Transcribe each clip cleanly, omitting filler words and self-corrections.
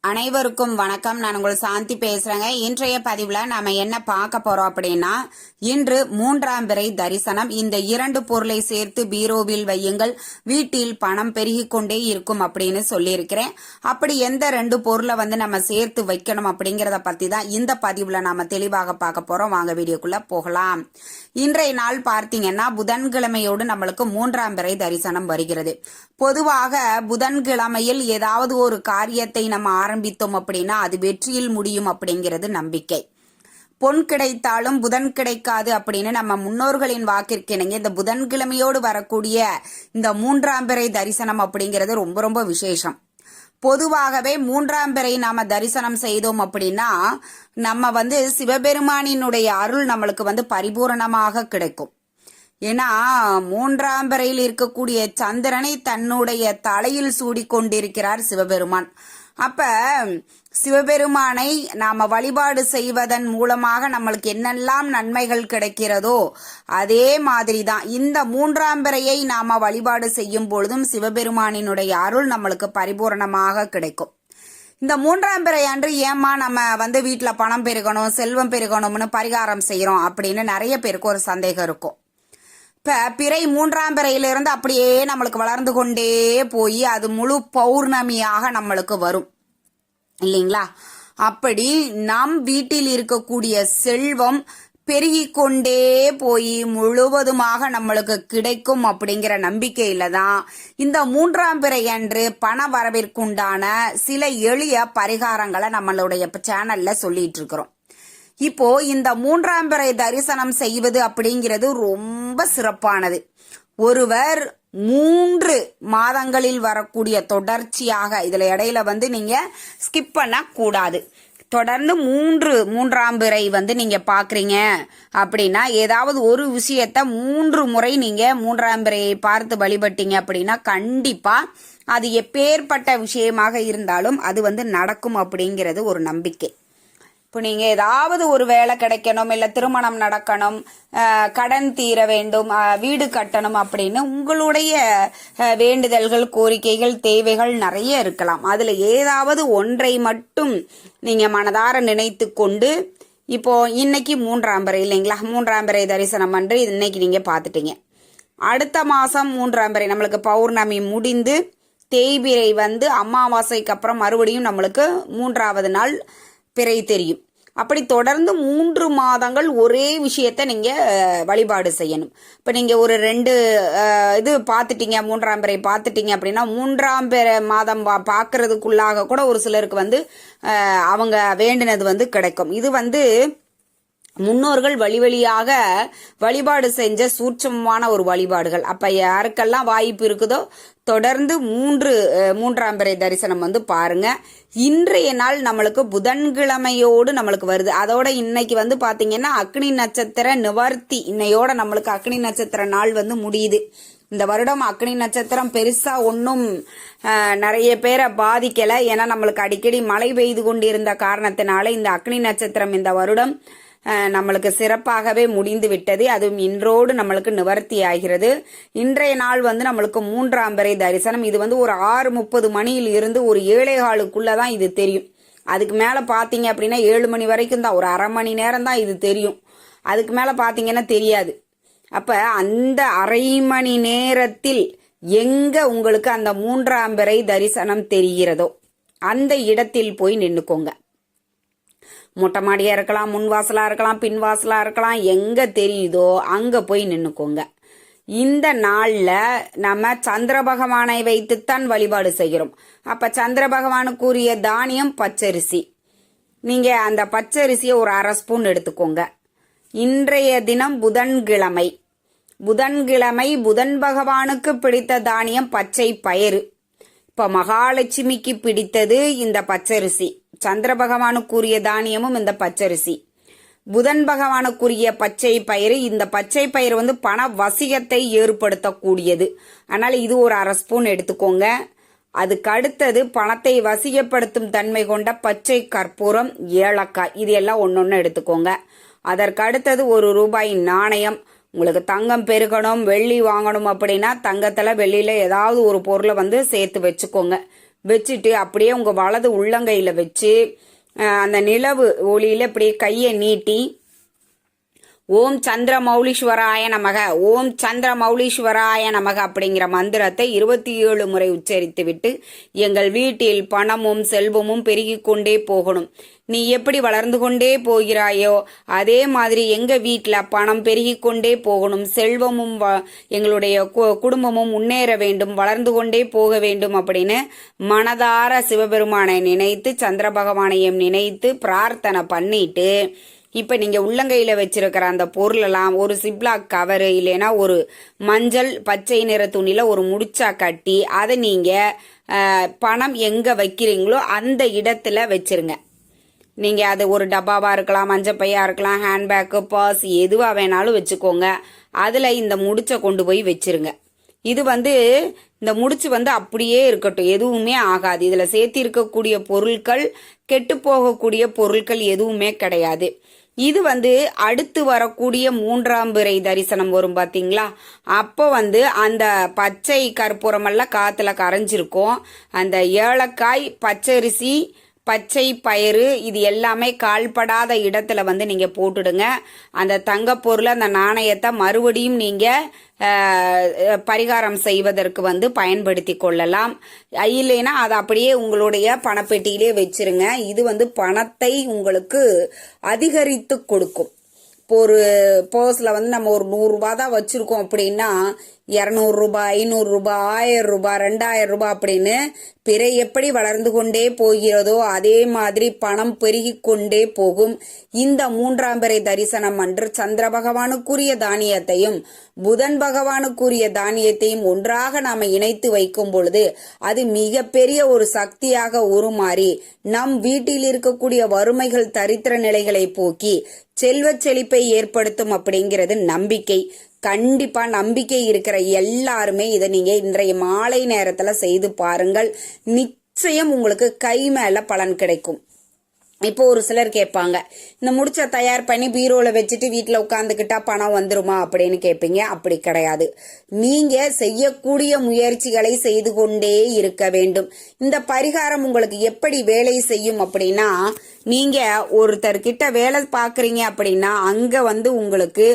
அனைவருக்கும் வணக்கம். நான் உங்கள் சாந்தி பேசுறேங்க. இன்றைய பதிவுல நாம என்ன பார்க்க போறோம் அப்படின்னா, இன்று மூன்றாம் பிறை தரிசனம். இந்த இரண்டு பொருளை சேர்த்து பீரோவில் வையுங்கள், வீட்டில் பணம் பெருகி கொண்டே இருக்கும் அப்படின்னு சொல்லியிருக்கிறேன். அப்படி எந்த ரெண்டு பொருளை நம்ம சேர்த்து வைக்கணும் அப்படிங்கறத பத்தி தான் இந்த பதிவுல நாம தெளிவாக பார்க்க போறோம். வாங்க வீடியோக்குள்ள போகலாம். இன்றைய நாள் பார்த்தீங்கன்னா புதன்கிழமையோடு நம்மளுக்கு மூன்றாம் பிறை தரிசனம் வருகிறது. பொதுவாக புதன்கிழமையில் ஏதாவது ஒரு காரியத்தை நம்ம ஆரம்பித்தோம் அப்படின்னா அது வெற்றியில் முடியும் அப்படிங்கிறது நம்பிக்கை. பொன் கிடைத்தாலும் புதன் கிடைக்காது அப்படின்னு நம்ம முன்னோர்களின் வாக்கிற்கு இணங்க இந்த புதன்கிழமையோடு வரக்கூடிய இந்த மூன்றாம் பிறை தரிசனம் அப்படிங்கிறது ரொம்ப ரொம்ப விசேஷம். பொதுவாகவே மூன்றாம் பிறை நாம தரிசனம் செய்தோம் அப்படின்னா நம்ம சிவபெருமானினுடைய அருள் நம்மளுக்கு பரிபூரணமாக கிடைக்கும். ஏன்னா மூன்றாம் பிறையில் இருக்கக்கூடிய சந்திரனை தன்னுடைய தலையில் சூடி கொண்டிருக்கிறார் சிவபெருமான். அப்ப சிவபெருமானை நாம வழிபாடு செய்வதன் மூலமாக நம்மளுக்கு என்னெல்லாம் நன்மைகள் கிடைக்கிறதோ அதே மாதிரிதான் இந்த மூன்றாம் பிறையை நாம வழிபாடு செய்யும் பொழுதும் சிவபெருமானினுடைய அருள் நம்மளுக்கு பரிபூரணமாக கிடைக்கும். இந்த மூன்றாம் பிறை அன்று ஏமா நம்ம வீட்டுல பணம் பெருகணும், செல்வம் பெருகணும்னு பரிகாரம் செய்யறோம் அப்படின்னு நிறைய பேருக்கு ஒரு சந்தேகம் இருக்கும். இப்ப பிறை மூன்றாம் பிறையிலிருந்து அப்படியே நம்மளுக்கு வளர்ந்து கொண்டே போய் அது முழு பௌர்ணமியாக நம்மளுக்கு வரும் இல்லைங்களா? அப்படி நம் வீட்டில் இருக்கக்கூடிய செல்வம் பெருகி கொண்டே போய் முழுவதுமாக நம்மளுக்கு கிடைக்கும் அப்படிங்கிற நம்பிக்கையில தான் இந்த மூன்றாம் பிறை அன்று பண வரவிற்குண்டான சில எளிய பரிகாரங்களை நம்மளுடைய சேனல்ல சொல்லிட்டு இருக்கிறோம். இப்போ இந்த மூன்றாம் பிறை தரிசனம் செய்வது அப்படிங்கிறது ரொம்ப சிறப்பானது. ஒருவர் 3 மாதங்களில் வரக்கூடிய தொடர்ச்சியாக இதுல இடையில நீங்க ஸ்கிப் பண்ண கூடாது. தொடர்ந்து மூன்றாம் பிறை நீங்க பாக்குறீங்க அப்படின்னா ஏதாவது ஒரு விஷயத்த 3 முறை நீங்க மூன்றாம் பிறையை பார்த்து வழிபட்டீங்க அப்படின்னா கண்டிப்பா அது எப்பேற்பட்ட விஷயமாக இருந்தாலும் அது நடக்கும் அப்படிங்கிறது ஒரு நம்பிக்கை. இப்போ நீங்க ஏதாவது ஒரு வேலை கிடைக்கணும், இல்ல திருமணம் நடக்கணும், கடன் தீர வேண்டும், வீடு கட்டணும் அப்படின்னு உங்களுடைய வேண்டுதல்கள், கோரிக்கைகள், தேவைகள் நிறைய இருக்கலாம். அதுல ஏதாவது ஒன்றை மட்டும் நீங்க மனதார நினைத்து கொண்டு இப்போ இன்னைக்கு மூன்றாம் பிறை இல்லைங்களா? மூன்றாம் பிறை தரிசனம் அன்று இன்னைக்கு நீங்க பாத்துட்டீங்க. அடுத்த மாசம் மூன்றாம் பிறை நம்மளுக்கு பௌர்ணமி முடிந்து தேய்பிறை அமாவாசைக்கு அப்புறம் மறுபடியும் நம்மளுக்கு 3வது நாள் பிறை தெரியும். அப்படி தொடர்ந்து 3 மாதங்கள் ஒரே விஷயத்த நீங்க வழிபாடு செய்யணும். இப்ப நீங்க ஒரு 2 இது பாத்துட்டீங்க, மூன்றாம் பிறை பாத்துட்டீங்க அப்படின்னா 3ஆம் பிறை மாதம் பாக்குறதுக்குள்ளாக கூட ஒரு சிலருக்கு அவங்க வேண்டினது கிடைக்கும். இது முன்னோர்கள் வழியாக வழிபாடு செஞ்ச சூட்சமான ஒரு வழிபாடுகள். அப்ப யாருக்கெல்லாம் வாய்ப்பு இருக்குதோ தொடர்ந்து மூன்றாம் பிறை தரிசனம் பாருங்க. இன்றைய நாள் நம்மளுக்கு புதன்கிழமையோடு நம்மளுக்கு வருது. அதோட இன்னைக்கு பாத்தீங்கன்னா அக்னி நட்சத்திர நிவர்த்தி. இன்னையோட நம்மளுக்கு அக்னி நட்சத்திர நாள் முடியுது. இந்த வருடம் அக்னி நட்சத்திரம் பெருசா ஒன்னும் நிறைய பேரை பாதிக்கல. ஏன்னா நம்மளுக்கு அடிக்கடி மழை பெய்து கொண்டிருந்த காரணத்தினால இந்த அக்னி நட்சத்திரம் இந்த வருடம் நம்மளுக்கு சிறப்பாகவே முடிந்து விட்டது. அதுவும் இன்றோடு நம்மளுக்கு நிவர்த்தி ஆகிறது. இன்றைய நாள் நம்மளுக்கு மூன்றாம் பிறை தரிசனம். இது ஒரு 6:30 மணியில் இருந்து ஒரு 7:15 இது தெரியும். அதுக்கு மேல பாத்தீங்க அப்படின்னா 7 மணி வரைக்கும் தான், ஒரு அரை மணி நேரம் தான் இது தெரியும். அதுக்கு மேல பாத்தீங்கன்னா தெரியாது. அப்ப அந்த அரை மணி நேரத்தில் எங்க உங்களுக்கு அந்த மூன்றாம் பிறை தரிசனம் தெரிகிறதோ அந்த இடத்தில் போய் நின்னுக்கோங்க. மொட்டை மாடியா இருக்கலாம், முன்வாசலா இருக்கலாம், பின்வாசலா இருக்கலாம், எங்க தெரியுதோ அங்க போய் நின்னுக்கோங்க. இந்த நாள்ல நம்ம சந்திர பகவானை வைத்துத்தான் வழிபாடு செய்கிறோம். அப்ப சந்திர பகவானுக்குரிய தானியம் பச்சரிசி. நீங்க அந்த பச்சரிசியை ஒரு 1/2 ஸ்பூன் எடுத்துக்கோங்க. இன்றைய தினம் புதன்கிழமை. புதன் பகவானுக்கு பிடித்த தானியம் பச்சை பயிறு. இப்ப மகாலட்சுமிக்கு பிடித்தது இந்த பச்சரிசி. சந்திர பகவானுக்குரிய தானியமும் இந்த பச்சரிசி. புதன் பகவானுக்குரிய பச்சை பயிறு. இந்த பச்சை பயிறு பண வசியத்தை ஏற்படுத்தக்கூடியது. அதனால இது ஒரு 1/2 ஸ்பூன் எடுத்துக்கோங்க. அதுக்கு அடுத்தது பணத்தை வசியப்படுத்தும் தன்மை கொண்ட பச்சை கற்பூரம், ஏலக்காய், இது எல்லாம் ஒன்னொன்னு எடுத்துக்கோங்க. அதற்கு அடுத்தது ₹1 நாணயம். உங்களுக்கு தங்கம் பெருகணும், வெள்ளி வாங்கணும் அப்படின்னா தங்கத்துல வெள்ளியில ஏதாவது ஒரு பொருளை சேர்த்து வச்சுக்கோங்க. வச்சுட்டு அப்படியே உங்க வலது உள்ளங்கையில வச்சு அந்த நிலவு ஒளியில அப்படியே கையை நீட்டி ஓம் சந்திர மௌலீஸ்வராய நமக, ஓம் சந்திர மௌலீஸ்வராய நமக அப்படிங்கிற மந்திரத்தை 27 முறை உச்சரித்து விட்டு எங்கள் வீட்டில் பணமும் செல்வமும் பெருகிக் கொண்டே போகணும். நீ எப்படி வளர்ந்து கொண்டே போகிறாயோ அதே மாதிரி எங்க வீட்டில் பணம் பெருகிக் கொண்டே போகணும், செல்வமும் எங்களுடைய குடும்பமும் முன்னேற வேண்டும், வளர்ந்து கொண்டே போக வேண்டும் அப்படின்னு மனதார சிவபெருமானை நினைத்து சந்திர பகவானையும் நினைத்து பிரார்த்தனை பண்ணிட்டு இப்போ நீங்கள் உள்ளங்கையில் வச்சிருக்கிற அந்த பொருளெல்லாம் ஒரு சிப்லாக் கவரு இல்லைன்னா ஒரு மஞ்சள் பச்சை நிற துணியில் ஒரு முடிச்சா கட்டி அதை நீங்கள் பணம் எங்கே வைக்கிறீங்களோ அந்த இடத்துல வச்சிருங்க. நீங்கள் அது ஒரு டப்பாவாக இருக்கலாம், மஞ்சள் பையாக இருக்கலாம், ஹேண்ட்பேக்கு, பர்ஸ் எதுவாக வேணாலும் வச்சுக்கோங்க. அதில் இந்த முடிச்சை கொண்டு போய் வச்சிருங்க. இது இந்த முடிச்சு அப்படியே இருக்கட்டும், எதுவுமே ஆகாது. இதில் சேர்த்து இருக்கக்கூடிய பொருட்கள் கெட்டு போகக்கூடிய பொருட்கள் எதுவுமே கிடையாது. இது அடுத்து வரக்கூடிய 3ஆம் பிறை தரிசனம் வரும் பாத்தீங்களா, அப்போ அந்த பச்சை கற்பூரமெல்லாம் காத்துல கரைஞ்சிருக்கும். அந்த ஏலக்காய், பச்சரிசி, பச்சை பயிறு இது எல்லாமே கால்படாத இடத்துல நீங்க போட்டுடுங்க. அந்த தங்கப்பொருள் அந்த நாணயத்தை மறுபடியும் நீங்க பரிகாரம் செய்வதற்கு பயன்படுத்தி கொள்ளலாம். இல்லைன்னா அதை அப்படியே உங்களுடைய பணப்பெட்டியிலே வச்சிருங்க. இது பணத்தை உங்களுக்கு அதிகரித்து கொடுக்கும். இப்போ ஒரு பர்ஸில் நம்ம ஒரு 100 ரூபாய் தான் வச்சிருக்கோம் அப்படின்னா 200 ரூபாய், 500 ரூபாய், 1000 ரூபாய், 2000 ரூபாய் அப்படின்னு பிறை எப்படி வளர்ந்து கொண்டே போகிறதோ அதே மாதிரி பணம் பெருகி கொண்டே போகும். இந்த 3ஆம் பிறை தரிசனம் அன்று சந்திர பகவானுக்குரிய தானியத்தையும் புதன் பகவானுக்குரிய தானியத்தையும் ஒன்றாக நாம இணைத்து வைக்கும் பொழுது அது மிகப்பெரிய ஒரு சக்தியாக உருமாறி நம் வீட்டில் இருக்கக்கூடிய வறுமைகள், தரித்திர நிலைகளை போக்கி செல்வ செழிப்பை ஏற்படுத்தும் அப்படிங்கிறது நம்பிக்கை. கண்டிப்பா நம்பிக்கை இருக்கிற எல்லாருமே இதை நீங்க இன்றைய மாலை நேரத்துல செய்து பாருங்கள். நிச்சயம் உங்களுக்கு கை மேல பலன் கிடைக்கும். இப்போ ஒரு சிலர் கேட்பாங்க, இந்த முடிச்ச தயார் பண்ணி பீரோல வச்சுட்டு வீட்டுல உட்காந்துக்கிட்டா பணம் வந்துருமா அப்படின்னு கேட்பீங்க. அப்படி கிடையாது. நீங்க செய்யக்கூடிய முயற்சிகளை செய்து கொண்டே இருக்க வேண்டும். இந்த பரிகாரம் உங்களுக்கு எப்படி வேலை செய்யும் அப்படின்னா, நீங்க ஒருத்தர்கிட்ட வேலை பாக்குறீங்க அப்படின்னா அங்க உங்களுக்கு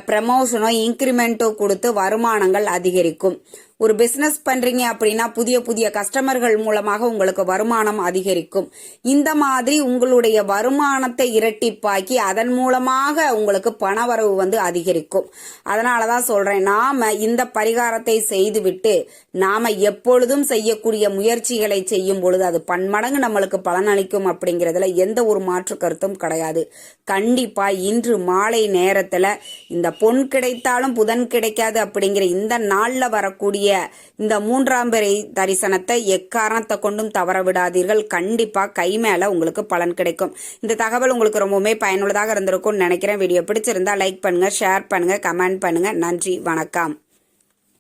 ப்ரமோஷனோ இன்கிரிமெண்டோ கொடுத்து வருமானங்கள் அதிகரிக்கும். ஒரு பிசினஸ் பண்றீங்க அப்படின்னா புதிய புதிய கஸ்டமர்கள் மூலமாக உங்களுக்கு வருமானம் அதிகரிக்கும். இந்த மாதிரி உங்களுடைய வருமானத்தை இரட்டிப்பாக்கி அதன் மூலமாக உங்களுக்கு பணவரவு அதிகரிக்கும். அதனாலதான் சொல்றேன், நாம இந்த பரிகாரத்தை செய்துவிட்டு நாம எப்பொழுதும் செய்யக்கூடிய முயற்சிகளை செய்யும் பொழுது அது பன்மடங்கு நம்மளுக்கு பலனளிக்கும் அப்படிங்கறதுல எந்த ஒரு மாற்று கருத்தும் கிடையாது. கண்டிப்பா இன்று மாலை நேரத்துல இந்த பொன் கிடைத்தாலும் புதன் கிடைக்காது அப்படிங்கிற இந்த நாள்ல வரக்கூடிய இந்த 3ஆம் பிறை தரிசனத்தை எக்காரணத்தை கொண்டும் தவற விடாதீர்கள். கண்டிப்பா கை மேல உங்களுக்கு பலன் கிடைக்கும். இந்த தகவல் உங்களுக்கு ரொம்பவுமே பயனுள்ளதாக இருந்திருக்கும்னு நினைக்கிறேன். வீடியோ பிடிச்சிருந்தா லைக் பண்ணுங்க, ஷேர் பண்ணுங்க, கமெண்ட் பண்ணுங்க. நன்றி, வணக்கம்.